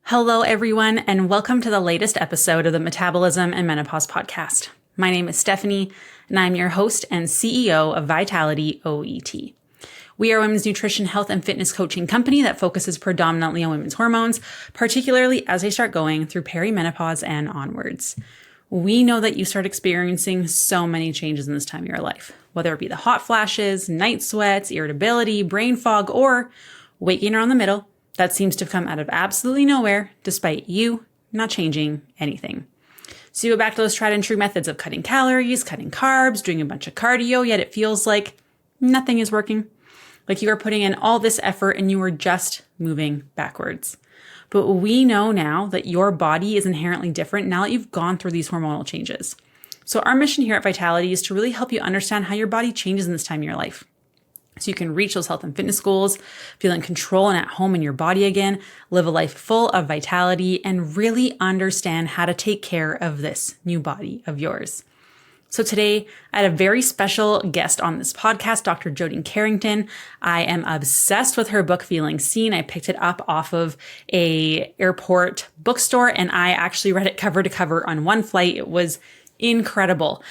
Hello, everyone, and welcome to the latest episode of the Metabolism and Menopause podcast. My name is Stephanie, and I'm your host and CEO of Vitality OET. We are a women's nutrition, health, and fitness coaching company that focuses predominantly on women's hormones, particularly as they start going through perimenopause and onwards. We know that you start experiencing so many changes in this time of your life, whether it be the hot flashes, night sweats, irritability, brain fog, or weight gain around the middle that seems to come out of absolutely nowhere despite you not changing anything. So you go back to those tried and true methods of cutting calories, cutting carbs, doing a bunch of cardio, yet it feels like nothing is working. Like you are putting in all this effort and you are just moving backwards. But we know now that your body is inherently different now that you've gone through these hormonal changes. So our mission here at Vitality is to really help you understand how your body changes in this time in your life. So you can reach those health and fitness goals, feel in control and at home in your body again, live a life full of vitality, and really understand how to take care of this new body of yours. So today, I had a very special guest on this podcast, Dr. Jody Carrington. I am obsessed with her book, Feeling Seen. I picked it up off of a airport bookstore, and I actually read it cover to cover on one flight. It was incredible.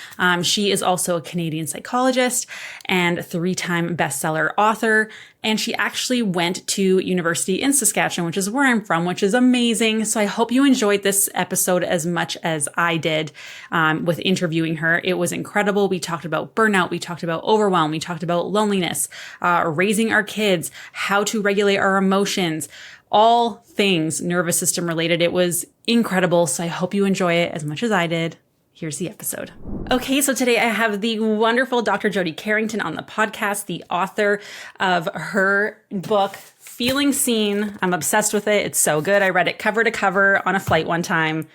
She is also a Canadian psychologist and 3-time bestseller author. And she actually went to university in Saskatchewan, which is where I'm from, which is amazing. So I hope you enjoyed this episode as much as I did with interviewing her. It was incredible. We talked about burnout. We talked about overwhelm. We talked about loneliness, raising our kids, how to regulate our emotions, all things nervous system related. It was incredible. So I hope you enjoy it as much as I did. Here's the episode. Okay, so today I have the wonderful Dr. Jody Carrington on the podcast, the author of her book, Feeling Seen. I'm obsessed with it. It's so good. I read it cover to cover on a flight one time.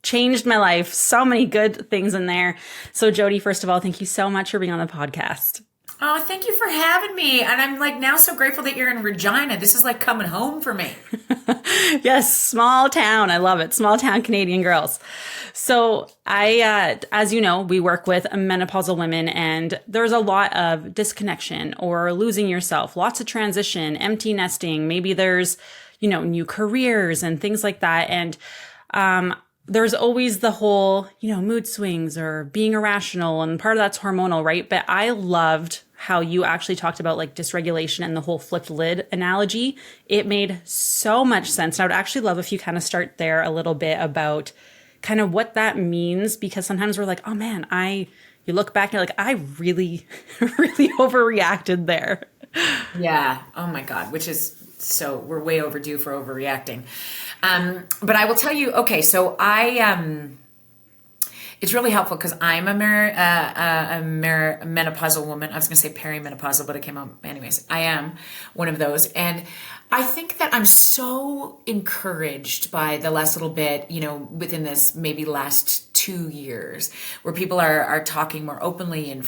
Changed my life. So many good things in there. So Jody, first of all, thank you so much for being on the podcast. Oh, thank you for having me. And I'm now so grateful that you're in Regina. This is like coming home for me. Yes, small town. I love it. Small town Canadian girls. So as you know, we work with menopausal women and there's a lot of disconnection or losing yourself, lots of transition, empty nesting. Maybe there's, new careers and things like that. And, there's always the whole, mood swings or being irrational, and part of that's hormonal, right? But I loved how you actually talked about like dysregulation and the whole flipped lid analogy. It made so much sense. And I would actually love if you kind of start there a little bit about kind of what that means, because sometimes we're like, oh man, you look back and you're like, I really, really overreacted there. Yeah. Oh my God. So we're way overdue for overreacting. But I will tell you, okay, so it's really helpful because I'm a menopausal woman. I was going to say perimenopausal, but it came out anyways. I am one of those. And I think that I'm so encouraged by the last little bit, within this maybe last 2 years, where people are talking more openly and,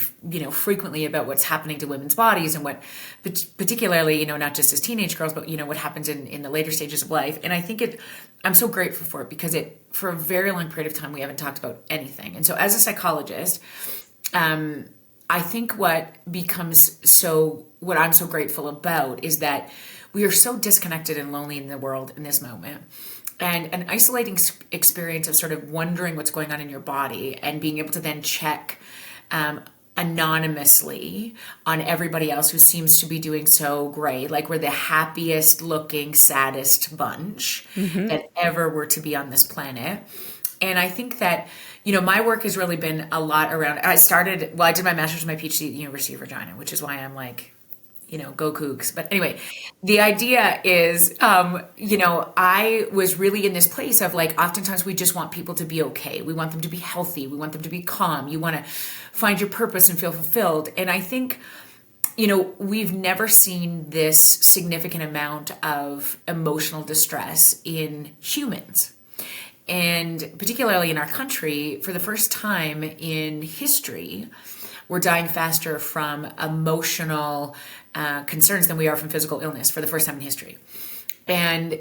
frequently about what's happening to women's bodies and what, particularly, not just as teenage girls, but, what happens in the later stages of life. And I think I'm so grateful for it because for a very long period of time, we haven't talked about anything. And so as a psychologist, I think what I'm so grateful about is that we are so disconnected and lonely in the world in this moment. And an isolating experience of sort of wondering what's going on in your body and being able to then check anonymously on everybody else who seems to be doing so great. Like we're the happiest looking, saddest bunch that ever were to be on this planet. And I think that, my work has really been a lot around, I did my master's and my PhD at the University of Regina, which is why I'm like, go Cougs. But anyway, the idea is, I was really in this place of like, oftentimes we just want people to be okay. We want them to be healthy. We want them to be calm. You want to find your purpose and feel fulfilled. And I think, we've never seen this significant amount of emotional distress in humans. And particularly in our country, for the first time in history, we're dying faster from emotional concerns than we are from physical illness for the first time in history. And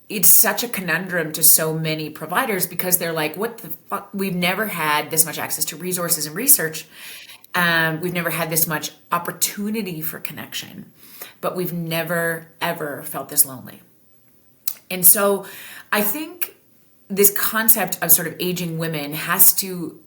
it's such a conundrum to so many providers because they're like, what the fuck? We've never had this much access to resources and research. We've never had this much opportunity for connection, but we've never, ever felt this lonely. And so I think this concept of sort of aging women has to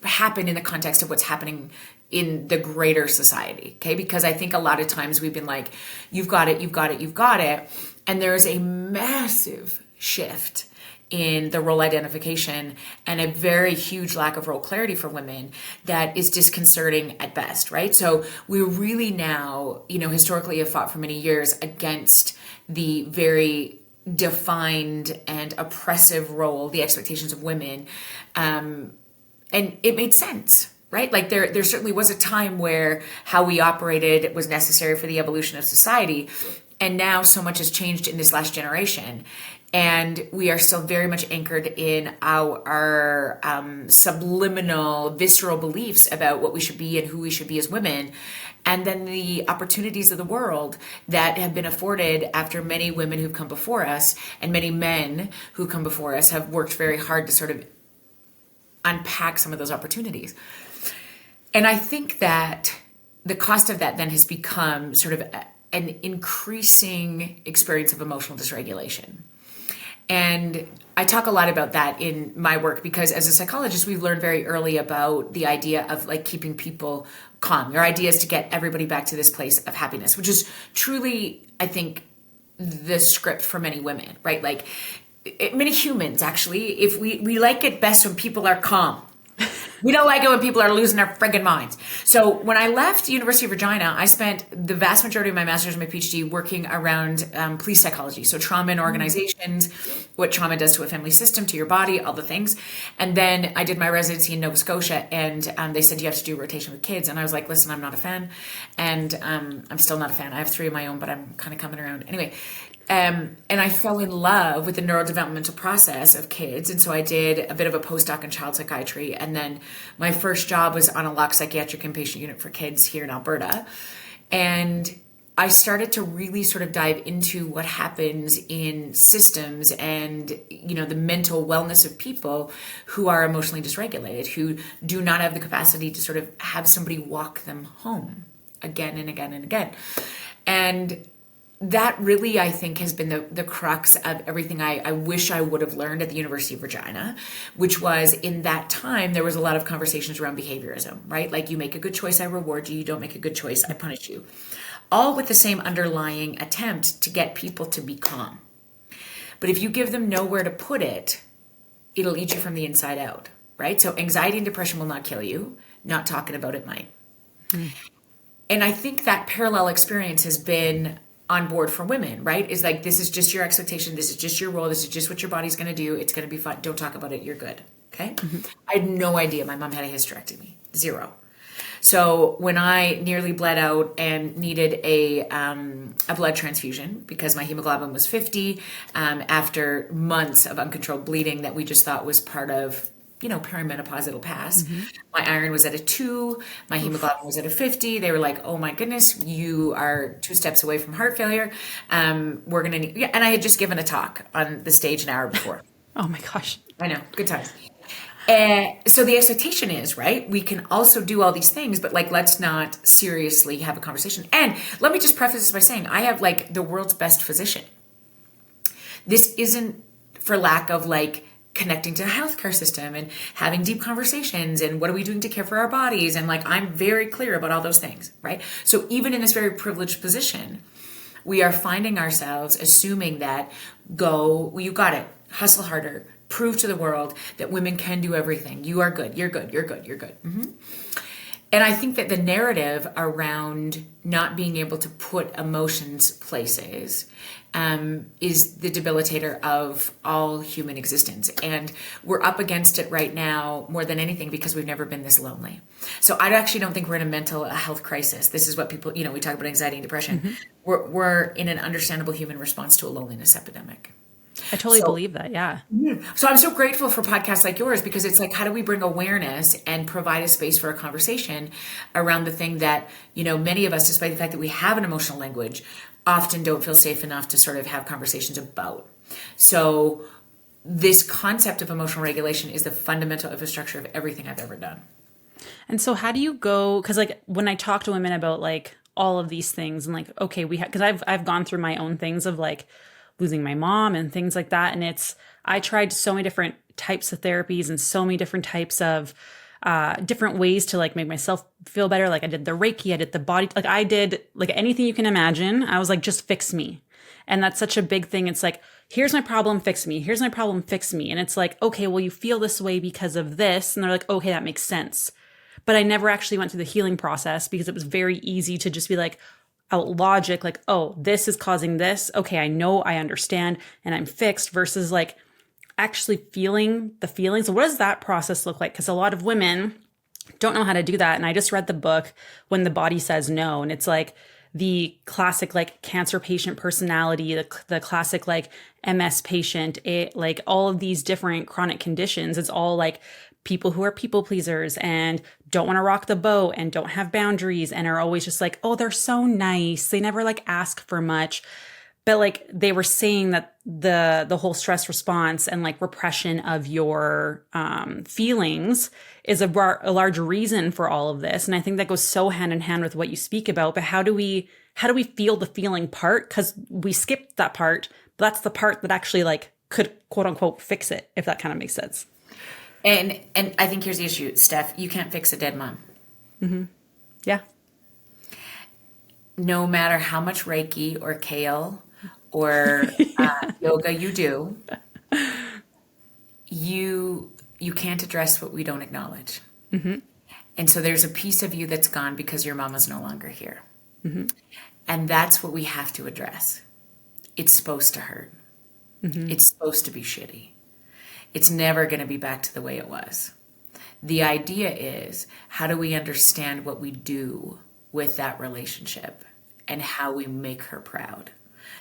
happen in the context of what's happening in the greater society, okay? Because I think a lot of times we've been like, you've got it, you've got it, you've got it. And there's a massive shift in the role identification and a very huge lack of role clarity for women that is disconcerting at best, right? So we really now, historically have fought for many years against the very defined and oppressive role, the expectations of women. And it made sense, right? Like there certainly was a time where how we operated was necessary for the evolution of society. And now so much has changed in this last generation. And we are still very much anchored in our subliminal, visceral beliefs about what we should be and who we should be as women. And then the opportunities of the world that have been afforded after many women who've come before us and many men who come before us have worked very hard to sort of unpack some of those opportunities. And I think that the cost of that then has become sort of an increasing experience of emotional dysregulation. And I talk a lot about that in my work because as a psychologist, we've learned very early about the idea of like keeping people calm. Your idea is to get everybody back to this place of happiness, which is truly, I think, the script for many women, right? Like many humans, actually, if we like it best when people are calm. We don't like it when people are losing their friggin' minds. So when I left the University of Regina, I spent the vast majority of my master's and my PhD working around police psychology. So trauma in organizations, what trauma does to a family system, to your body, all the things. And then I did my residency in Nova Scotia and they said you have to do rotation with kids. And I was like, listen, I'm not a fan. And I'm still not a fan. I have 3 of my own, but I'm kind of coming around. Anyway, and I fell in love with the neurodevelopmental process of kids. And so I did a bit of a postdoc in child psychiatry. And then my first job was on a locked psychiatric inpatient unit for kids here in Alberta. And I started to really sort of dive into what happens in systems and, the mental wellness of people who are emotionally dysregulated, who do not have the capacity to sort of have somebody walk them home again and again and again. And that really, I think, has been the crux of everything I wish I would have learned at the University of Regina, which was in that time, there was a lot of conversations around behaviorism, right? Like you make a good choice, I reward you. You don't make a good choice, I punish you. All with the same underlying attempt to get people to be calm. But if you give them nowhere to put it, it'll eat you from the inside out, right? So anxiety and depression will not kill you. Not talking about it might. And I think that parallel experience has been on board for women, right? Is like, this is just your expectation. This is just your role. This is just what your body's going to do. It's going to be fine. Don't talk about it. You're good. Okay. I had no idea my mom had a hysterectomy. 0. So when I nearly bled out and needed a blood transfusion because my hemoglobin was 50 after months of uncontrolled bleeding that we just thought was part of perimenopause, it'll pass. My iron was at a 2. My hemoglobin was at a 50. They were like, oh my goodness, you are 2 steps away from heart failure. We're going to need, and I had just given a talk on the stage an hour before. Oh my gosh. I know. Good times. So the expectation is, right, we can also do all these things, but like, let's not seriously have a conversation. And let me just preface this by saying, I have like the world's best physician. This isn't for lack of like, connecting to the healthcare system and having deep conversations and what are we doing to care for our bodies. And like, I'm very clear about all those things, right? So even in this very privileged position, we are finding ourselves assuming that you got it, hustle harder, prove to the world that women can do everything. You are good. You're good. You're good. You're good. And I think that the narrative around not being able to put emotions places is the debilitator of all human existence. And we're up against it right now more than anything because we've never been this lonely. So I actually don't think we're in a mental health crisis. This is what people, we talk about anxiety and depression. We're in an understandable human response to a loneliness epidemic. I totally believe that. Yeah. So I'm so grateful for podcasts like yours because it's like, how do we bring awareness and provide a space for a conversation around the thing that, many of us, despite the fact that we have an emotional language, often don't feel safe enough to sort of have conversations about. So this concept of emotional regulation is the fundamental infrastructure of everything I've ever done. And so how do you go, because like when I talk to women about like all of these things and like, okay, because I've gone through my own things of like, losing my mom and things like that. And I tried so many different types of therapies and so many different types of different ways to like make myself feel better. Like I did the Reiki, I did the body, like I did like anything you can imagine. I was like, just fix me. And that's such a big thing. It's like, here's my problem, fix me. Here's my problem, fix me. And it's like, okay, well, you feel this way because of this. And they're like, okay, that makes sense. But I never actually went through the healing process because it was very easy to just be like, out logic, like, oh, this is causing this. Okay, I know, I understand, and I'm fixed, versus like actually feeling the feelings. So what does that process look like? Because a lot of women don't know how to do that. And I just read the book When the Body Says No. And it's like the classic like cancer patient personality, the classic like MS patient, like all of these different chronic conditions. It's all like people who are people pleasers and don't want to rock the boat and don't have boundaries and are always just like, oh, they're so nice. They never like ask for much. But like they were saying that the whole stress response and like repression of your feelings is a large reason for all of this. And I think that goes so hand in hand with what you speak about. But how do we feel the feeling part? Because we skipped that part. But that's the part that actually like could quote unquote fix it, if that kind of makes sense. And I think here's the issue, Steph. You can't fix a dead mom. Mm-hmm. Yeah. No matter how much Reiki or kale or yoga you do, you can't address what we don't acknowledge. Mm-hmm. And so there's a piece of you that's gone because your mama's no longer here. Mm-hmm. And that's what we have to address. It's supposed to hurt. Mm-hmm. It's supposed to be shitty. It's never going to be back to the way it was. The idea is, how do we understand what we do with that relationship and how we make her proud?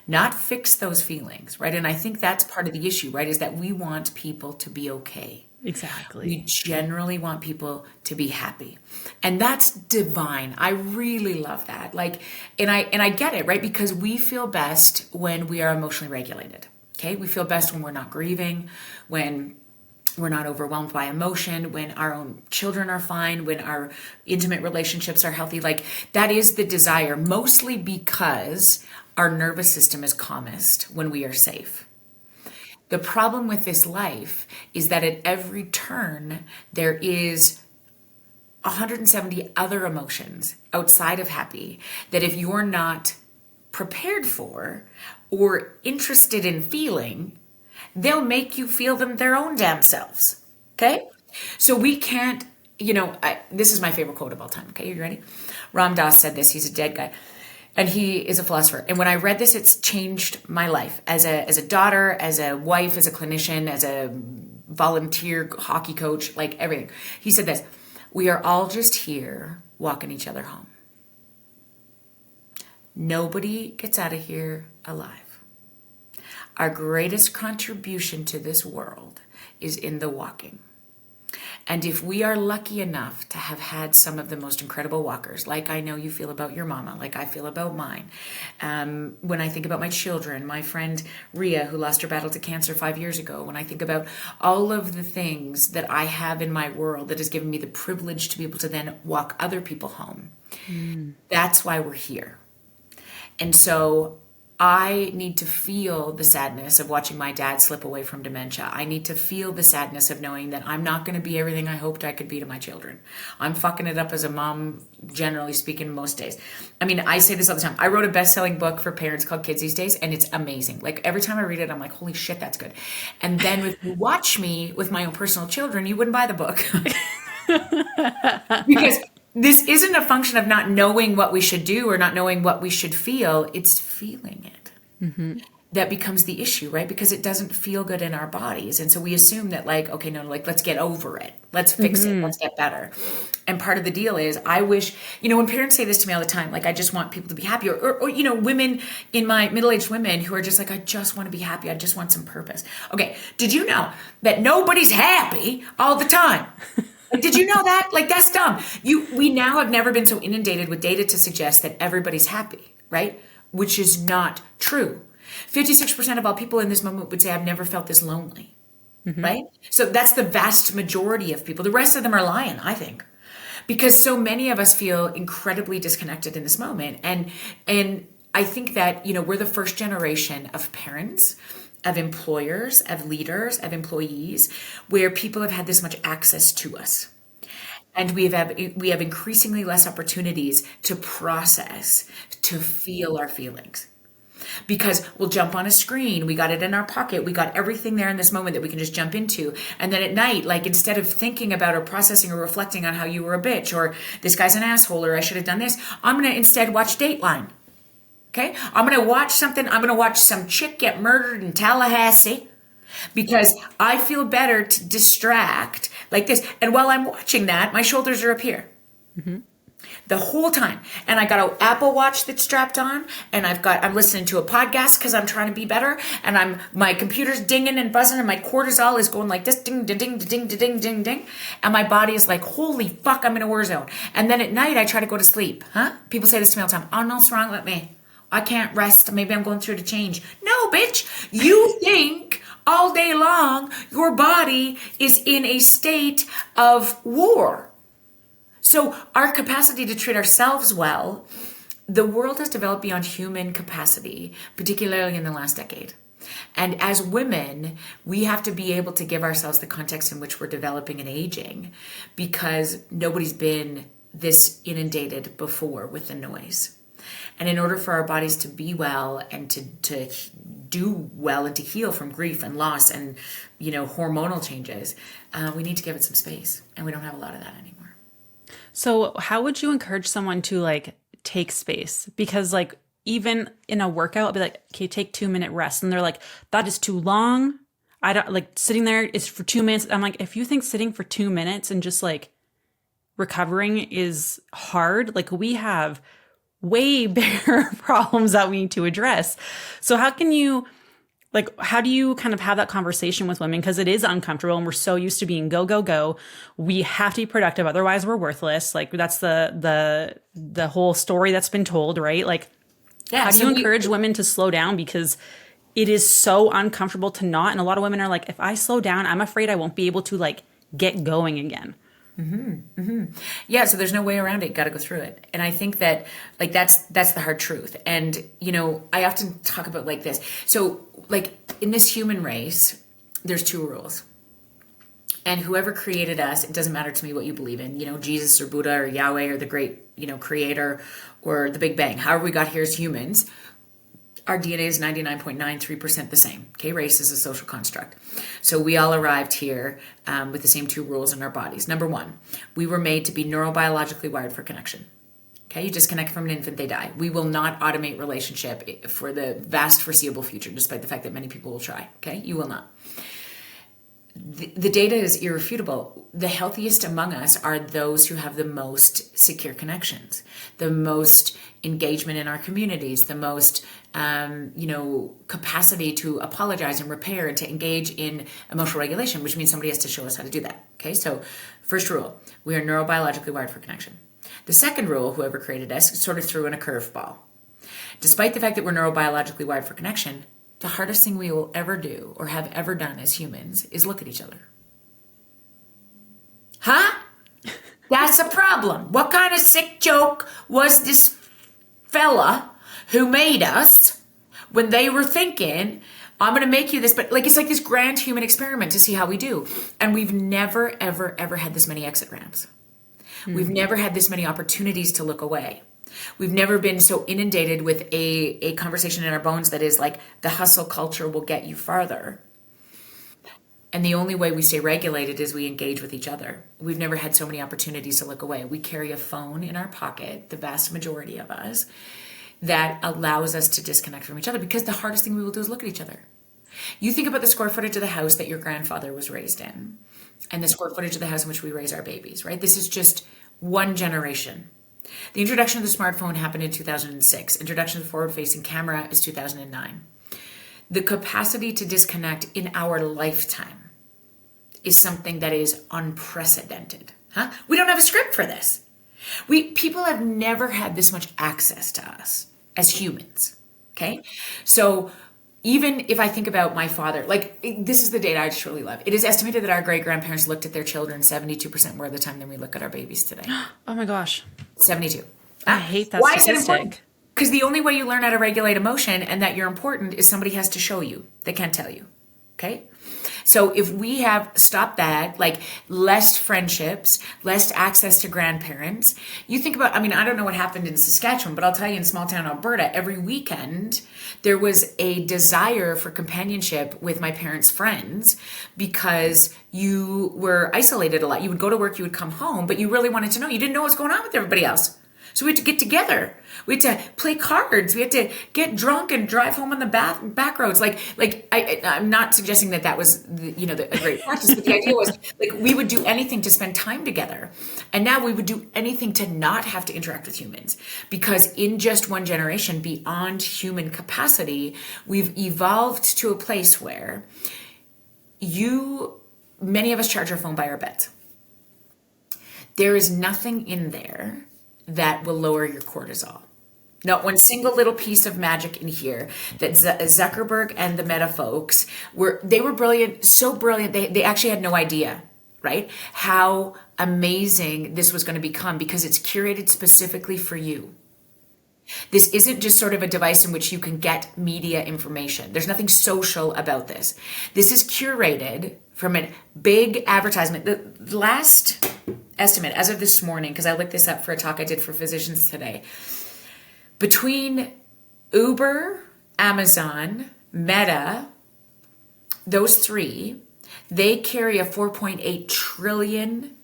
Not fix those feelings, right? And I think that's part of the issue, right? Is that we want people to be okay. Exactly. We generally want people to be happy. And that's divine. I really love that. Like, and I get it, right? Because we feel best when we are emotionally regulated. Okay, we feel best when we're not grieving, when we're not overwhelmed by emotion, when our own children are fine, when our intimate relationships are healthy. Like that is the desire, mostly because our nervous system is calmest when we are safe. The problem with this life is that at every turn, there is 170 other emotions outside of happy that if you're not prepared for or interested in feeling, they'll make you feel them their own damn selves. Okay? So we can't, this is my favorite quote of all time. Okay, you ready? Ram Dass said this. He's a dead guy. And he is a philosopher. And when I read this, it's changed my life as a daughter, as a wife, as a clinician, as a volunteer hockey coach, like everything. He said this: we are all just here walking each other home. Nobody gets out of here alive. Our greatest contribution to this world is in the walking. And if we are lucky enough to have had some of the most incredible walkers, like I know you feel about your mama, like I feel about mine. When I think about my children, my friend Ria, who lost her battle to cancer 5 years ago, when I think about all of the things that I have in my world that has given me the privilege to be able to then walk other people home, that's why we're here. And so I need to feel the sadness of watching my dad slip away from dementia. I need to feel the sadness of knowing that I'm not going to be everything I hoped I could be to my children. I'm fucking it up as a mom, generally speaking, most days. I mean, I say this all the time. I wrote a best-selling book for parents called Kids These Days, and it's amazing. Like, every time I read it, I'm like, holy shit, that's good. And then if you watch me with my own personal children, you wouldn't buy the book. Because this isn't a function of not knowing what we should do or not knowing what we should feel. It's feeling it. Mm-hmm. That becomes the issue, right? Because it doesn't feel good in our bodies. And so we assume that like, okay, no, like, let's get over it. Let's fix it. Let's get better. And part of the deal is I wish, when parents say this to me all the time, like, I just want people to be happy, or women in my middle-aged women who are just like, I just want to be happy. I just want some purpose. Okay. Did you know that nobody's happy all the time? Like, did you know that? Like, that's dumb. We now have never been so inundated with data to suggest that everybody's happy, right? Which is not true. 56% of all people in this moment would say, I've never felt this lonely, right? So that's the vast majority of people. The rest of them are lying, I think, because so many of us feel incredibly disconnected in this moment. And I think that, we're the first generation of parents, of employers, of leaders, of employees, where people have had this much access to us. And we have increasingly less opportunities to process, to feel our feelings. Because we'll jump on a screen, we got it in our pocket, we got everything there in this moment that we can just jump into. And then at night, like instead of thinking about or processing or reflecting on how you were a bitch or this guy's an asshole or I should have done this, I'm going to instead watch Dateline. Okay? I'm going to watch something, I'm going to watch some chick get murdered in Tallahassee because I feel better to distract like this. And while I'm watching that, my shoulders are up here. Mm-hmm. The whole time. And I got an Apple Watch that's strapped on, and I'm listening to a podcast because I'm trying to be better, and my computer's dinging and buzzing, and my cortisol is going like this, ding, ding, ding, ding, ding, ding, ding, and my body is like, holy fuck, I'm in a war zone. And then at night, I try to go to sleep. People say this to me all the time. Oh, no, what's wrong with me? I can't rest. Maybe I'm going through the change. No, bitch. You think all day long your body is in a state of war. So our capacity to treat ourselves well, the world has developed beyond human capacity, particularly in the last decade. And as women, we have to be able to give ourselves the context in which we're developing and aging because nobody's been this inundated before with the noise. And in order for our bodies to be well and to do well and to heal from grief and loss and, hormonal changes, we need to give it some space. And we don't have a lot of that anymore. So how would you encourage someone to take space? Because even in a workout, I'll be like, okay, take 2-minute rest. And they're like, that is too long. I don't sitting there is for 2 minutes. I'm like, if you think sitting for 2 minutes and just recovering is hard, we have way bigger problems that we need to address. So how can you how do you kind of have that conversation with women? Because it is uncomfortable and we're so used to being go, go, go. We have to be productive. Otherwise we're worthless. That's the whole story that's been told, right? How do you encourage women to slow down? Because it is so uncomfortable to not. And a lot of women are like, if I slow down, I'm afraid I won't be able to get going again. Mm-hmm, mm-hmm. Yeah, so there's no way around it. Got to go through it. And I think that that's the hard truth. And I often talk about this. So in this human race, there's 2 rules. And whoever created us, it doesn't matter to me what you believe in, Jesus or Buddha or Yahweh or the great, creator or the Big Bang. However we got here as humans, our DNA is 99.93% the same. Okay, race is a social construct. So we all arrived here with the same 2 rules in our bodies. Number 1, we were made to be neurobiologically wired for connection. Okay, you disconnect from an infant, they die. We will not automate relationship for the vast foreseeable future, despite the fact that many people will try. Okay, you will not. The data is irrefutable. The healthiest among us are those who have the most secure connections, the most engagement in our communities, the most capacity to apologize and repair and to engage in emotional regulation, which means somebody has to show us how to do that. Okay, so first rule, we are neurobiologically wired for connection. The second rule, whoever created us, sort of threw in a curveball. Despite the fact that we're neurobiologically wired for connection, the hardest thing we will ever do or have ever done as humans is look at each other. Huh? That's a problem. What kind of sick joke was this fella who made us when they were thinking, I'm going to make you this, but it's like this grand human experiment to see how we do. And we've never, ever, ever had this many exit ramps. Mm-hmm. We've never had this many opportunities to look away. We've never been so inundated with a conversation in our bones that is the hustle culture will get you farther. And the only way we stay regulated is we engage with each other. We've never had so many opportunities to look away. We carry a phone in our pocket, the vast majority of us, that allows us to disconnect from each other because the hardest thing we will do is look at each other. You think about the square footage of the house that your grandfather was raised in and the square footage of the house in which we raise our babies, right? This is just one generation. The introduction of the smartphone happened in 2006. Introduction of the forward-facing camera is 2009. The capacity to disconnect in our lifetime is something that is unprecedented. We don't have a script for this. People have never had this much access to us as humans. Okay? So even if I think about my father, this is the data I just really love. It is estimated that our great-grandparents looked at their children 72% more of the time than we look at our babies today. Oh my gosh. 72. I hate that Why statistic. is it important? Because the only way you learn how to regulate emotion and that you're important is somebody has to show you. They can't tell you. Okay? So if we have stopped that, like less friendships, less access to grandparents, you think about, I mean, I don't know what happened in Saskatchewan, but I'll tell you in small town Alberta, every weekend there was a desire for companionship with my parents' friends because you were isolated a lot. You would go to work, you would come home, but you really wanted to know. You didn't know what's going on with everybody else. So we had to get together. We had to play cards. We had to get drunk and drive home on the back roads. I'm not suggesting that was a great practice, but the idea was like we would do anything to spend time together. And now we would do anything to not have to interact with humans, because in just one generation, beyond human capacity, we've evolved to a place where many of us charge our phone by our beds. There is nothing in there that will lower your cortisol. Not one single little piece of magic in here. That Zuckerberg and the Meta folks were brilliant, so brilliant. They actually had no idea, right? How amazing this was going to become, because it's curated specifically for you. This isn't just sort of a device in which you can get media information. There's nothing social about this. This is curated from a big advertisement. The last estimate as of this morning, because I looked this up for a talk I did for physicians today, between Uber, Amazon, Meta, those three, they carry a $4.8 trillion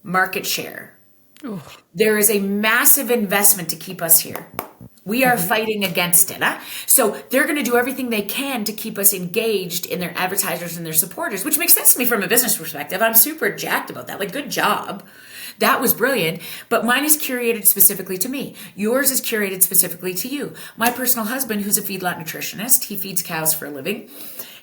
market share. Ooh. There is a massive investment to keep us here. We are fighting against it. Huh? So they're going to do everything they can to keep us engaged in their advertisers and their supporters, which makes sense to me from a business perspective. I'm super jacked about that. Like, good job. That was brilliant. But mine is curated specifically to me. Yours is curated specifically to you. My personal husband, who's a feedlot nutritionist, he feeds cows for a living.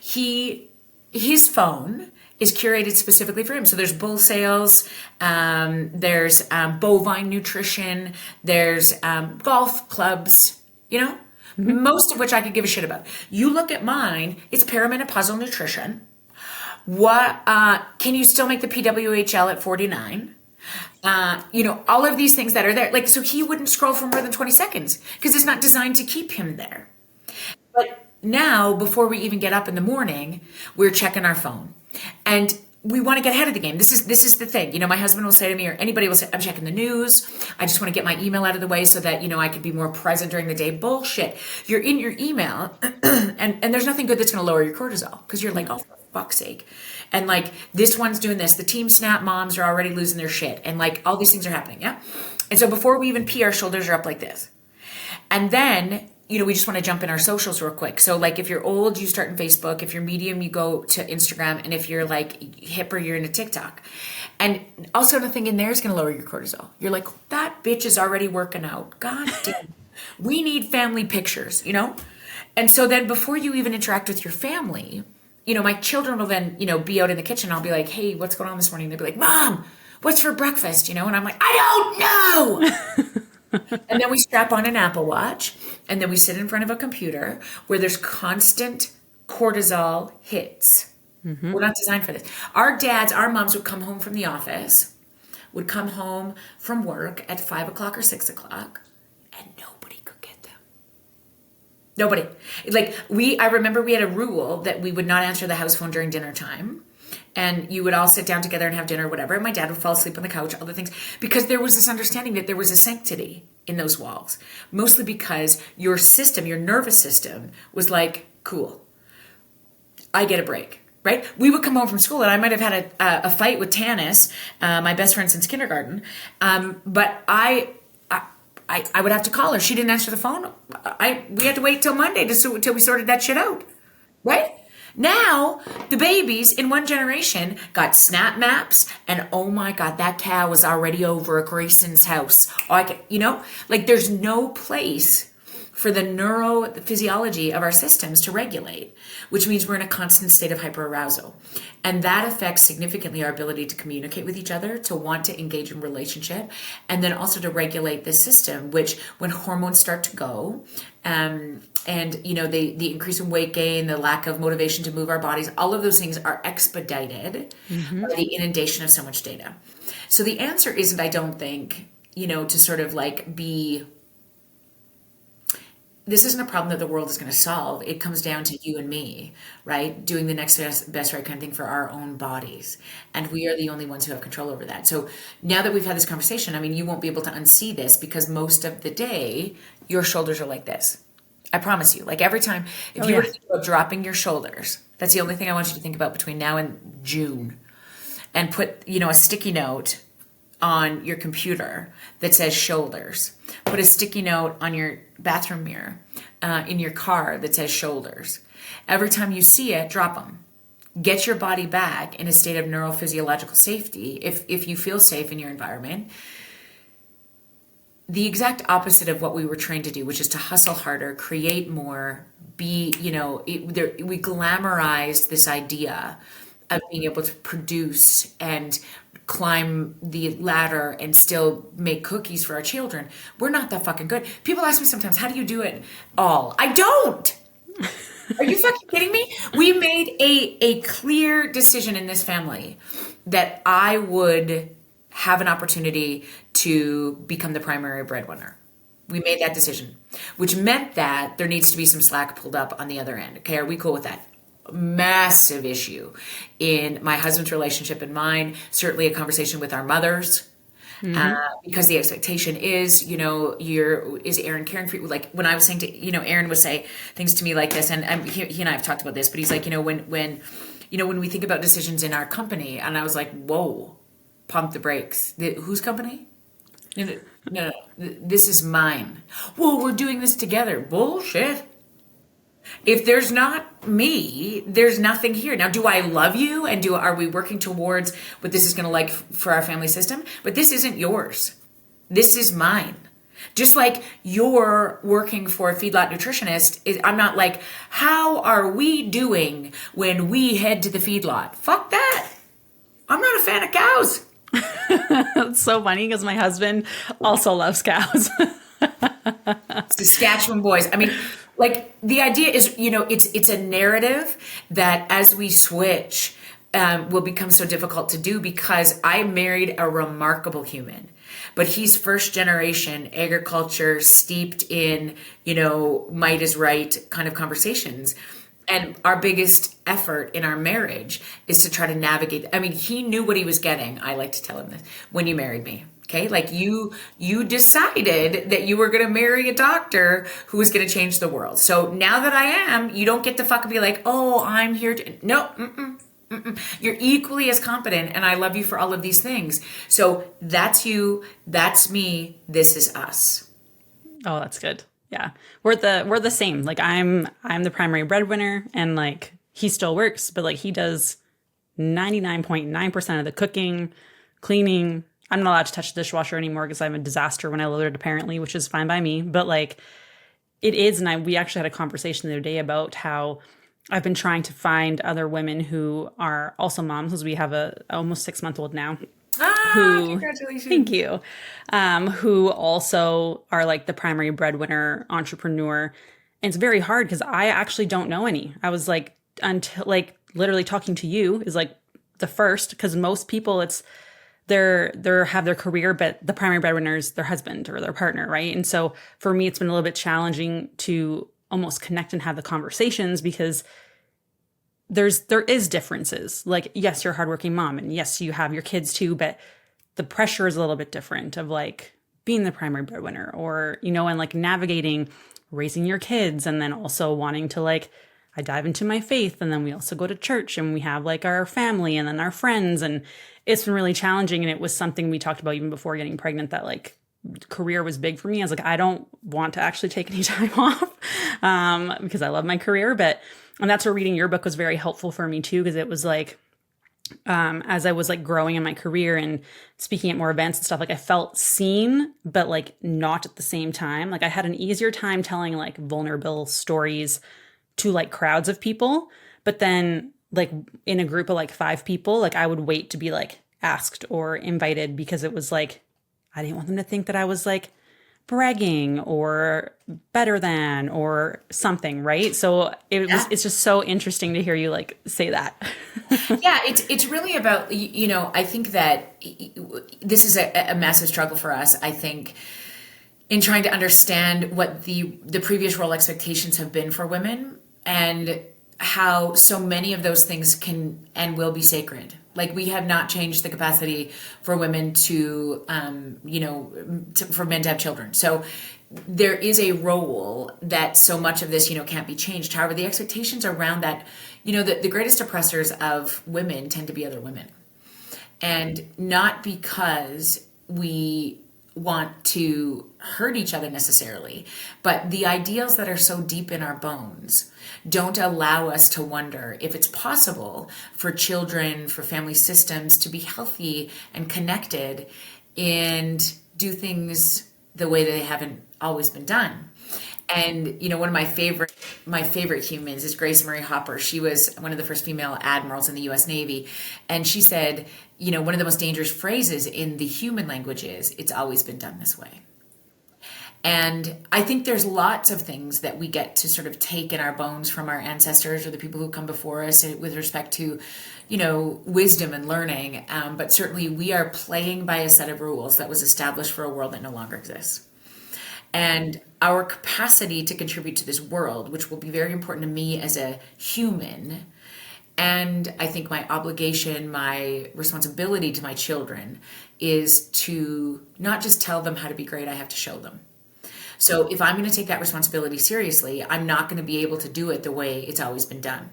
His phone is curated specifically for him. So there's bull sales, there's bovine nutrition, there's golf clubs, most of which I could give a shit about. You look at mine, it's perimenopausal nutrition. What can you still make the PWHL at 49? All of these things that are there. Like, so he wouldn't scroll for more than 20 seconds because it's not designed to keep him there. But now, before we even get up in the morning, we're checking our phone. And we want to get ahead of the game. This is the thing. My husband will say to me, or anybody will say, I'm checking the news. I just want to get my email out of the way so that, I could be more present during the day. Bullshit. You're in your email and there's nothing good that's going to lower your cortisol, because you're like, oh, for fuck's sake. And like, this one's doing this. The Team Snap moms are already losing their shit. And like, all these things are happening. Yeah. And so before we even pee, our shoulders are up like this. And then, we just want to jump in our socials real quick. So like, if you're old, you start in Facebook. If you're medium, you go to Instagram. And if you're like hipper, you're into TikTok. And also nothing in there is going to lower your cortisol. You're like, that bitch is already working out. God damn. We need family pictures, And so then before you even interact with your family, my children will then, be out in the kitchen. I'll be like, hey, what's going on this morning? They'll be like, Mom, what's for breakfast? And I'm like, I don't know. And then we strap on an Apple Watch, and then we sit in front of a computer where there's constant cortisol hits. Mm-hmm. We're not designed for this. Our moms would come home from the office, would come home from work at 5 o'clock or 6 o'clock, and nobody could get them. Nobody. I remember we had a rule that we would not answer the house phone during dinner time. And you would all sit down together and have dinner or whatever. And my dad would fall asleep on the couch, other things. Because there was this understanding that there was a sanctity in those walls. Mostly because your system, your nervous system, was like, cool, I get a break, right? We would come home from school and I might have had a fight with Tanis, my best friend since kindergarten. But I would have to call her. She didn't answer the phone. We had to wait till Monday till we sorted that shit out, right? Now, the babies in one generation got snap maps, and oh my God, that cow was already over at Grayson's house. There's no place for the neurophysiology of our systems to regulate, which means we're in a constant state of hyperarousal. And that affects significantly our ability to communicate with each other, to want to engage in relationship, and then also to regulate the system, which when hormones start to go, the increase in weight gain, the lack of motivation to move our bodies, all of those things are expedited by the inundation of so much data. So the answer isn't, I don't think, to sort of like this isn't a problem that the world is going to solve. It comes down to you and me, right? Doing the next best right kind of thing for our own bodies. And we are the only ones who have control over that. So now that we've had this conversation, I mean, you won't be able to unsee this because most of the day, your shoulders are like this. I promise you. Like every time, if you were to think about dropping your shoulders, that's the only thing I want you to think about between now and June. And put, a sticky note on your computer that says shoulders. Put a sticky note on your bathroom mirror in your car that says shoulders. Every time you see it, drop them. Get your body back in a state of neurophysiological safety if you feel safe in your environment. The exact opposite of what we were trained to do, which is to hustle harder, create more, we glamorized this idea of being able to produce and climb the ladder and still make cookies for our children. We're not that fucking good. People ask me sometimes, how do you do it all? I don't. Are you fucking kidding me? We made a clear decision in this family that I would have an opportunity to become the primary breadwinner. We made that decision, which meant that there needs to be some slack pulled up on the other end. Okay, are we cool with that? Massive issue in my husband's relationship and mine, certainly a conversation with our mothers, because the expectation is, is Aaron caring for you? Like when I was saying to, Aaron would say things to me like this, and he and I have talked about this, but he's like, when we think about decisions in our company, and I was like, whoa, pump the brakes. Whose company? No, this is mine. Well, we're doing this together. Bullshit. If there's not me, there's nothing here. Now, do I love you? And are we working towards what this is going to like for our family system? But this isn't yours. This is mine. Just like you're working for a feedlot nutritionist, I'm not like, how are we doing when we head to the feedlot? Fuck that. I'm not a fan of cows. It's so funny because my husband also loves cows. Saskatchewan boys. I mean, like the idea is, it's a narrative that as we switch will become so difficult to do because I married a remarkable human, but he's first generation agriculture steeped in, might is right kind of conversations. And our biggest effort in our marriage is to try to navigate. I mean, he knew what he was getting. I like to tell him this when you married me. Okay. Like you decided that you were going to marry a doctor who was going to change the world. So now that I am, you don't get to fucking be like, oh, I'm here to, no, You're equally as competent. And I love you for all of these things. So that's you. That's me. This is us. Oh, that's good. Yeah. We're the same. Like I'm the primary breadwinner and like he still works, but like he does 99.9% of the cooking, cleaning. I'm not allowed to touch the dishwasher anymore because I'm a disaster when I load it apparently, which is fine by me. But like it is. And we actually had a conversation the other day about how I've been trying to find other women who are also moms, because we have a almost 6-month-old now. Congratulations. Thank you. Who also are like the primary breadwinner entrepreneur. And it's very hard because I actually don't know any. I was like, until like literally talking to you is like the first, because most people they're have their career, but the primary breadwinner is their husband or their partner. Right. And so for me, it's been a little bit challenging to almost connect and have the conversations because there is differences. Like, yes, you're a hardworking mom and yes, you have your kids too, but the pressure is a little bit different of like being the primary breadwinner or, and like navigating raising your kids and then also wanting to like, I dive into my faith and then we also go to church and we have like our family and then our friends. And it's been really challenging. And it was something we talked about even before getting pregnant, that like career was big for me. I was like, I don't want to actually take any time off because I love my career. And that's where reading your book was very helpful for me too, because it was like, as I was like growing in my career and speaking at more events and stuff, like I felt seen, but like not at the same time. Like I had an easier time telling like vulnerable stories to like crowds of people. But then like in a group of like 5 people, like I would wait to be like asked or invited because it was like, I didn't want them to think that I was like bragging or better than or something, right? So Yeah. it's just so interesting to hear you like say that. Yeah, it's really about, I think that this is a massive struggle for us. I think in trying to understand what the previous role expectations have been for women and how so many of those things can and will be sacred. Like we have not changed the capacity for women to, for men to have children. So there is a role that so much of this, can't be changed. However, the expectations around that, the greatest oppressors of women tend to be other women. And not because we want to hurt each other necessarily, but the ideals that are so deep in our bones don't allow us to wonder if it's possible for children, for family systems to be healthy and connected and do things the way they haven't always been done. And one of my favorite humans is Grace Murray Hopper. She was one of the first female admirals in the U.S. Navy, and she said, one of the most dangerous phrases in the human language is, "It's always been done this way." And I think there's lots of things that we get to sort of take in our bones from our ancestors or the people who come before us with respect to, wisdom and learning. But certainly we are playing by a set of rules that was established for a world that no longer exists. And our capacity to contribute to this world, which will be very important to me as a human, and I think my obligation, my responsibility to my children is to not just tell them how to be great, I have to show them. So if I'm going to take that responsibility seriously, I'm not going to be able to do it the way it's always been done.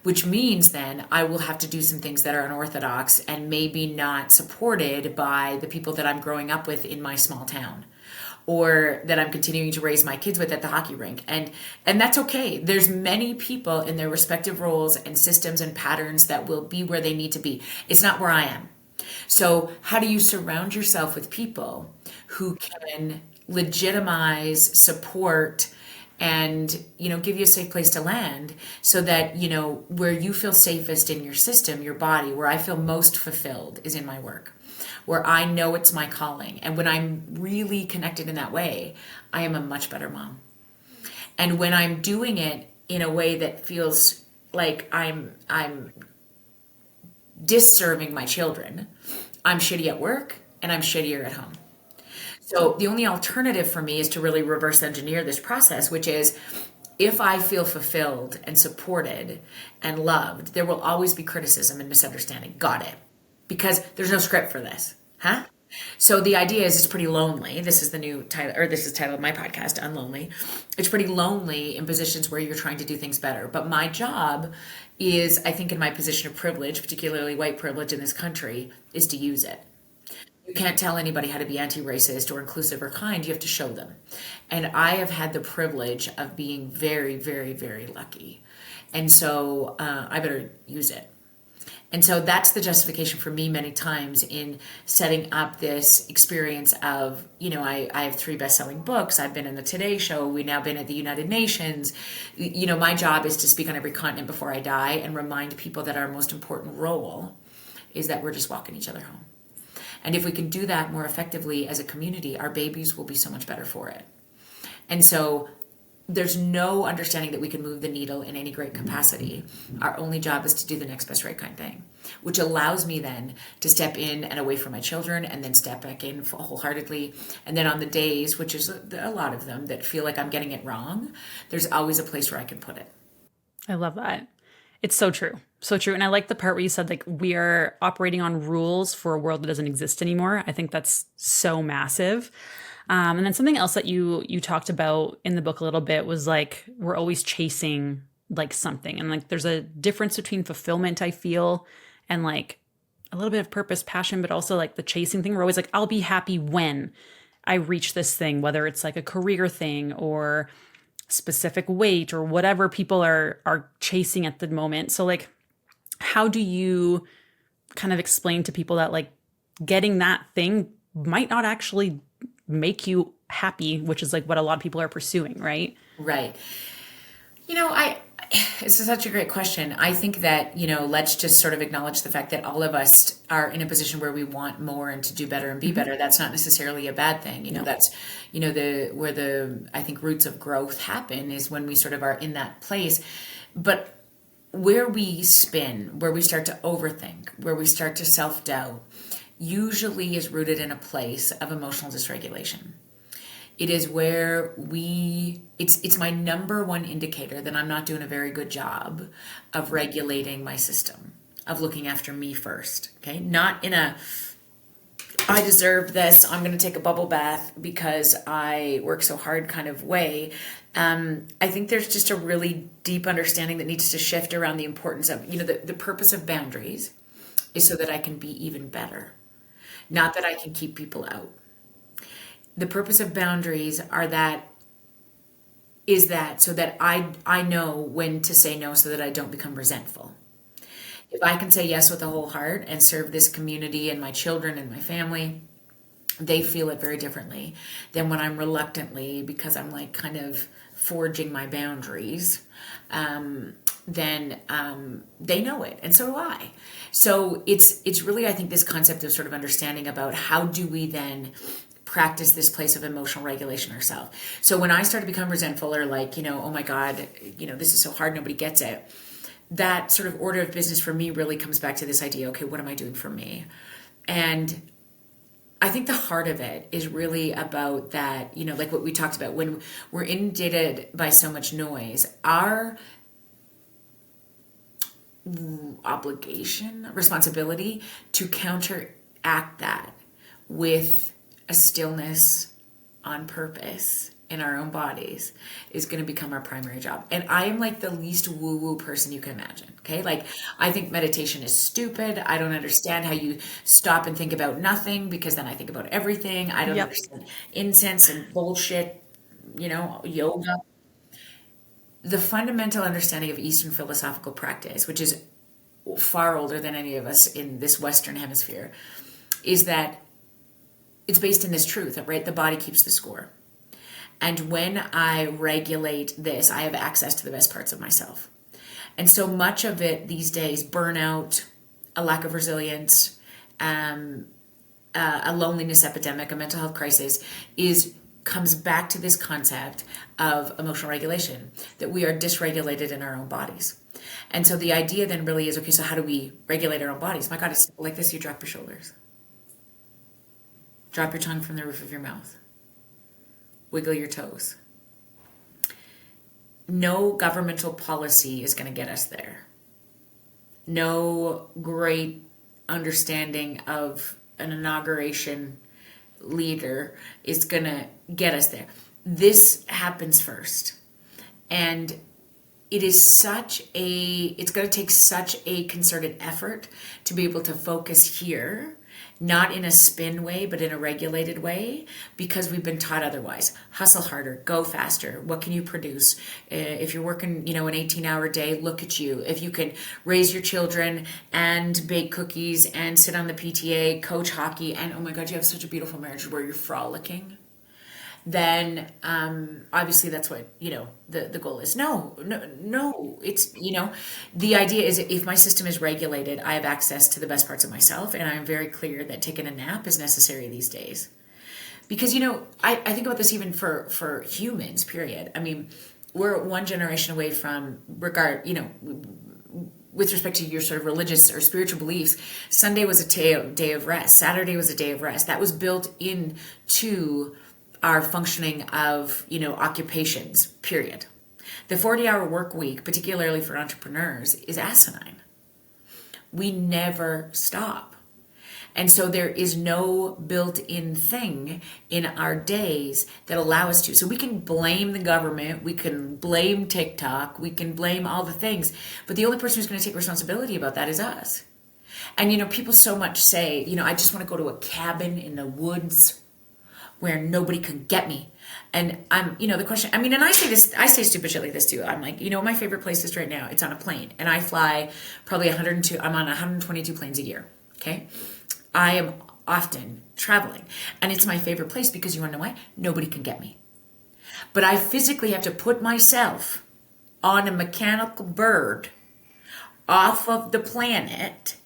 Which means then I will have to do some things that are unorthodox and maybe not supported by the people that I'm growing up with in my small town, or that I'm continuing to raise my kids with at the hockey rink. And that's okay. There's many people in their respective roles and systems and patterns that will be where they need to be. It's not where I am. So how do you surround yourself with people who can legitimize, support, and give you a safe place to land, so that where you feel safest in your system, your body, where I feel most fulfilled is in my work, where I know it's my calling. And when I'm really connected in that way, I am a much better mom. And when I'm doing it in a way that feels like I'm disserving my children, I'm shitty at work and I'm shittier at home. So the only alternative for me is to really reverse engineer this process, which is, if I feel fulfilled and supported and loved, there will always be criticism and misunderstanding. Got it. Because there's no script for this. Huh? So the idea is, it's pretty lonely. This is the new title, or this is the title of my podcast, Unlonely. It's pretty lonely in positions where you're trying to do things better. But my job is, I think in my position of privilege, particularly white privilege in this country, is to use it. You can't tell anybody how to be anti-racist or inclusive or kind. You have to show them. And I have had the privilege of being very, very, very lucky. And so I better use it. And so that's the justification for me many times in setting up this experience of, I have 3 best-selling books. I've been in the Today Show. We've now been at the United Nations. My job is to speak on every continent before I die and remind people that our most important role is that we're just walking each other home. And if we can do that more effectively as a community, our babies will be so much better for it. And so there's no understanding that we can move the needle in any great capacity. Our only job is to do the next best right kind thing, which allows me then to step in and away from my children, and then step back in wholeheartedly. And then on the days, which is a lot of them, that feel like I'm getting it wrong, there's always a place where I can put it. I love that. It's so true. So true. And I like the part where you said, like, we are operating on rules for a world that doesn't exist anymore. I think that's so massive. And then something else that you talked about in the book a little bit was, like, we're always chasing like something. And like, there's a difference between fulfillment, I feel, and like a little bit of purpose, passion, but also like the chasing thing. We're always like, I'll be happy when I reach this thing, whether it's like a career thing or specific weight or whatever people are chasing at the moment. So like, how do you kind of explain to people that like getting that thing might not actually make you happy, which is like what a lot of people are pursuing, right? Right. It's such a great question. I think that, let's just sort of acknowledge the fact that all of us are in a position where we want more and to do better and be better. That's not necessarily a bad thing. That's, where the, I think, roots of growth happen is when we sort of are in that place. But where we spin, where we start to overthink, where we start to self-doubt, usually is rooted in a place of emotional dysregulation. It is where it's my number one indicator that I'm not doing a very good job of regulating my system, of looking after me first, okay? Not in a, I deserve this, I'm going to take a bubble bath because I work so hard kind of way. I think there's just a really deep understanding that needs to shift around the importance of, the purpose of boundaries is so that I can be even better, not that I can keep people out. The purpose of boundaries is that so that I know when to say no so that I don't become resentful. If I can say yes with a whole heart and serve this community and my children and my family, they feel it very differently than when I'm reluctantly, because I'm like kind of forging my boundaries, then they know it, and so do I. So it's really, I think, this concept of sort of understanding about how do we then practice this place of emotional regulation ourselves. So when I start to become resentful or like, oh my God, this is so hard, nobody gets it. That sort of order of business for me really comes back to this idea, okay, what am I doing for me? And I think the heart of it is really about that, like what we talked about, when we're inundated by so much noise, our responsibility to counteract that with a stillness on purpose in our own bodies is going to become our primary job. And I am like the least woo-woo person you can imagine. Okay. Like, I think meditation is stupid. I don't understand how you stop and think about nothing, because then I think about everything. I don't understand incense and bullshit, yoga. The fundamental understanding of Eastern philosophical practice, which is far older than any of us in this Western hemisphere, is that it's based in this truth, right? The body keeps the score. And when I regulate this, I have access to the best parts of myself. And so much of it these days, burnout, a lack of resilience, a loneliness epidemic, a mental health crisis, comes back to this concept of emotional regulation, that we are dysregulated in our own bodies. And so the idea then really is, okay, so how do we regulate our own bodies? My God, it's like this: you drop your shoulders. Drop your tongue from the roof of your mouth. Wiggle your toes. No governmental policy is going to get us there. No great understanding of an inauguration leader is going to get us there. This happens first. And it's going to take such a concerted effort to be able to focus here, not in a spin way, but in a regulated way, because we've been taught otherwise. Hustle harder, go faster. What can you produce? If you're working, an 18-hour day, look at you. If you can raise your children and bake cookies and sit on the PTA, coach hockey, and oh my God, you have such a beautiful marriage where you're frolicking, then obviously that's what, the goal is. No, it's, the idea is, if my system is regulated, I have access to the best parts of myself, and I'm very clear that taking a nap is necessary these days. Because, I think about this even for humans, period. I mean, we're one generation away from with respect to your sort of religious or spiritual beliefs, Sunday was a day of rest. Saturday was a day of rest. That was built into our functioning of, occupations, period. The 40-hour work week, particularly for entrepreneurs, is asinine. We never stop. And so there is no built-in thing in our days that allow us to. So we can blame the government, we can blame TikTok, we can blame all the things, but the only person who's going to take responsibility about that is us. And, people so much say, I just want to go to a cabin in the woods where nobody can get me. And I'm, the question, and I say stupid shit like this too. I'm like, my favorite place is right now, it's on a plane. And I fly probably I'm on 122 planes a year. Okay. I am often traveling, and it's my favorite place because you want to know why? Nobody can get me. But I physically have to put myself on a mechanical bird off of the planet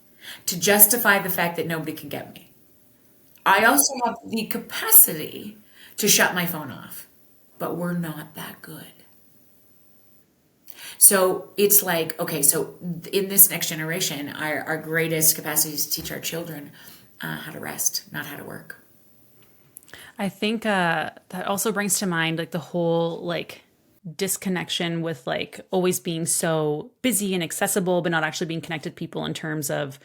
to justify the fact that nobody can get me. I also have the capacity to shut my phone off, but we're not that good. So it's like, okay, so in this next generation, our greatest capacity is to teach our children how to rest, not how to work. I think that also brings to mind like the whole like disconnection with like always being so busy and accessible, but not actually being connected to people in terms of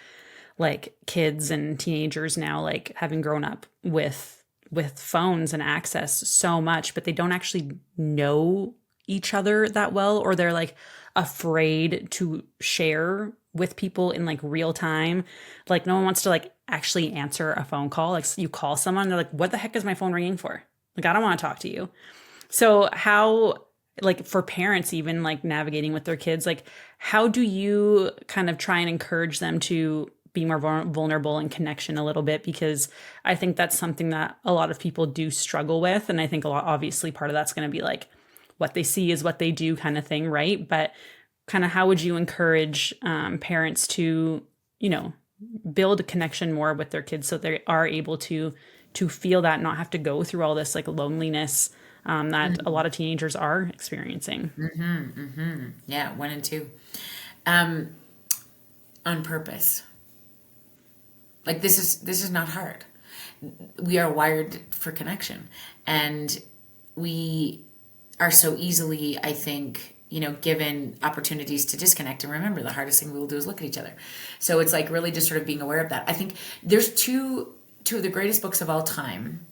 like kids and teenagers now, like having grown up with phones and access so much, but they don't actually know each other that well, or they're like afraid to share with people in like real time. Like no one wants to like actually answer a phone call. Like you call someone, they're like, what the heck is my phone ringing for? Like, I don't want to talk to you. So how, like for parents, even like navigating with their kids, like how do you kind of try and encourage them to be more vulnerable in connection a little bit? Because I think that's something that a lot of people do struggle with. And I think a lot, obviously part of that's going to be like what they see is what they do kind of thing. Right. But kind of how would you encourage parents to, you know, build a connection more with their kids so they are able to feel that, not have to go through all this like loneliness that a lot of teenagers are experiencing. Yeah, 1 and 2. On purpose. Like this is not hard. We are wired for connection, and we are so easily, I think, you know, given opportunities to disconnect. And remember, the hardest thing we will do is look at each other. So it's like really just sort of being aware of that. I think there's two of the greatest books of all time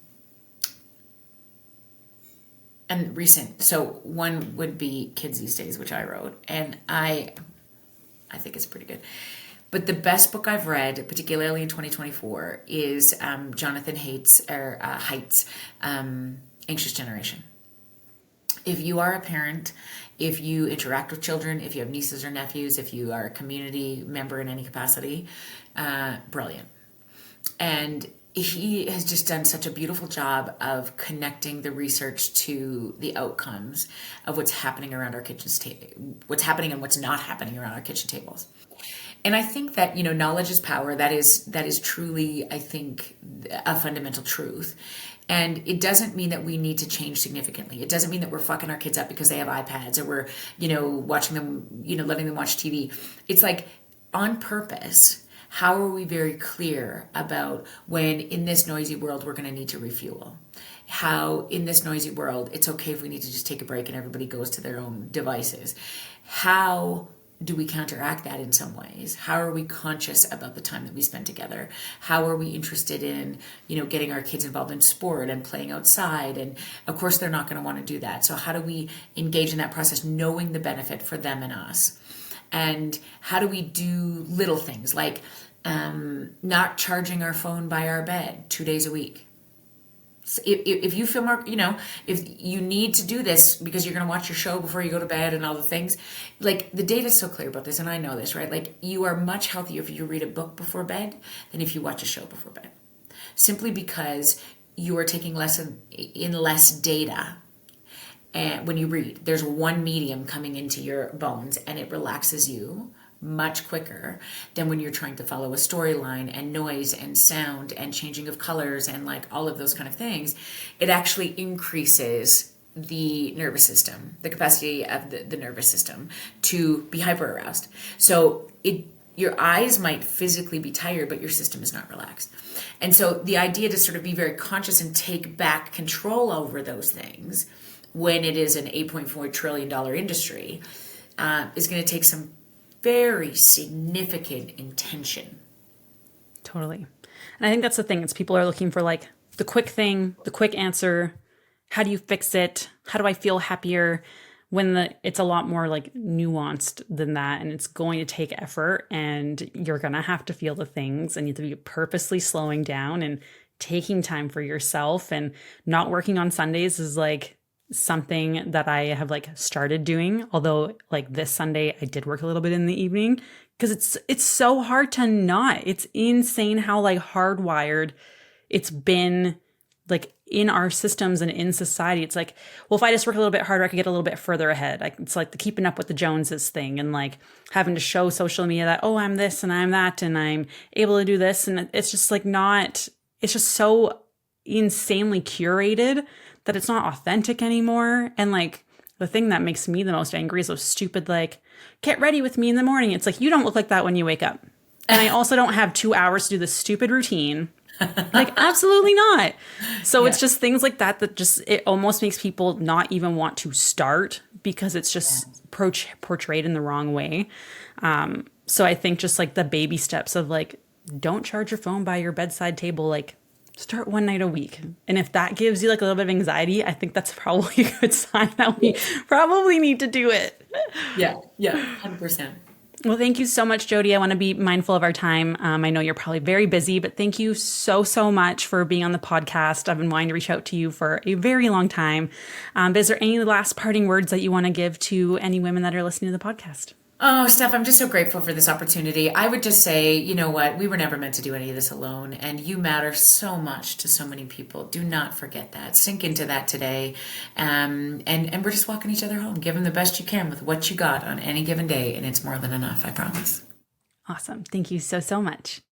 and recent. So one would be Kids These Days, which I wrote, and I think it's pretty good. But the best book I've read, particularly in 2024, is Jonathan Haidt's Anxious Generation. If you are a parent, if you interact with children, if you have nieces or nephews, if you are a community member in any capacity, brilliant. And he has just done such a beautiful job of connecting the research to the outcomes of what's happening around our what's happening and what's not happening around our kitchen tables. And I think that, you know, knowledge is power. That is truly, I think, a fundamental truth. And it doesn't mean that we need to change significantly. It doesn't mean that we're fucking our kids up because they have iPads, or we're, you know, watching them, you know, letting them watch TV. It's like on purpose. How are we very clear about when in this noisy world we're going to need to refuel? How in this noisy world it's okay if we need to just take a break and everybody goes to their own devices? How do we counteract that in some ways? How are we conscious about the time that we spend together? How are we interested in, you know, getting our kids involved in sport and playing outside? And of course, they're not going to want to do that. So how do we engage in that process, knowing the benefit for them and us? And how do we do little things like not charging our phone by our bed 2 days a week? So if you feel more, you know, if you need to do this because you're going to watch your show before you go to bed and all the things, like the data is so clear about this, and I know this, right? Like you are much healthier if you read a book before bed than if you watch a show before bed, simply because you are taking less data. And when you read, there's one medium coming into your bones, and it relaxes you much quicker than when you're trying to follow a storyline and noise and sound and changing of colors and like all of those kind of things. It actually increases the nervous system, the capacity of the nervous system to be hyper aroused. So your eyes might physically be tired, but your system is not relaxed. And so the idea to sort of be very conscious and take back control over those things when it is an $8.4 trillion industry is going to take some very significant intention. Totally. And I think that's the thing. It's people are looking for like the quick thing, the quick answer. How do you fix it? How do I feel happier? When it's a lot more like nuanced than that, and it's going to take effort, and you're going to have to feel the things, and you have to be purposely slowing down and taking time for yourself. And not working on Sundays is like something that I have like started doing. Although like this Sunday I did work a little bit in the evening because it's so hard to not. It's insane how like hardwired it's been like in our systems and in society, it's like, well, if I just work a little bit harder, I could get a little bit further ahead. Like, it's like the keeping up with the Joneses thing, and like having to show social media that, oh, I'm this and I'm that, and I'm able to do this. And it's just like not, it's just so insanely curated that it's not authentic anymore. And like the thing that makes me the most angry is those stupid, like, get ready with me in the morning. It's like, you don't look like that when you wake up. And I also don't have 2 hours to do this stupid routine. Like, absolutely not. So it's just things like that that just, it almost makes people not even want to start because it's just portrayed in the wrong way. So I think just like the baby steps of like, don't charge your phone by your bedside table, like start one night a week. And if that gives you like a little bit of anxiety, I think that's probably a good sign that we probably need to do it. Yeah. 100%. Well, thank you so much, Jody. I want to be mindful of our time. I know you're probably very busy, but thank you so, so much for being on the podcast. I've been wanting to reach out to you for a very long time. But is there any last parting words that you want to give to any women that are listening to the podcast? Oh, Steph, I'm just so grateful for this opportunity. I would just say, you know what? We were never meant to do any of this alone, and you matter so much to so many people. Do not forget that. Sink into that today. And we're just walking each other home. Give them the best you can with what you got on any given day, and it's more than enough, I promise. Awesome. Thank you so, so much.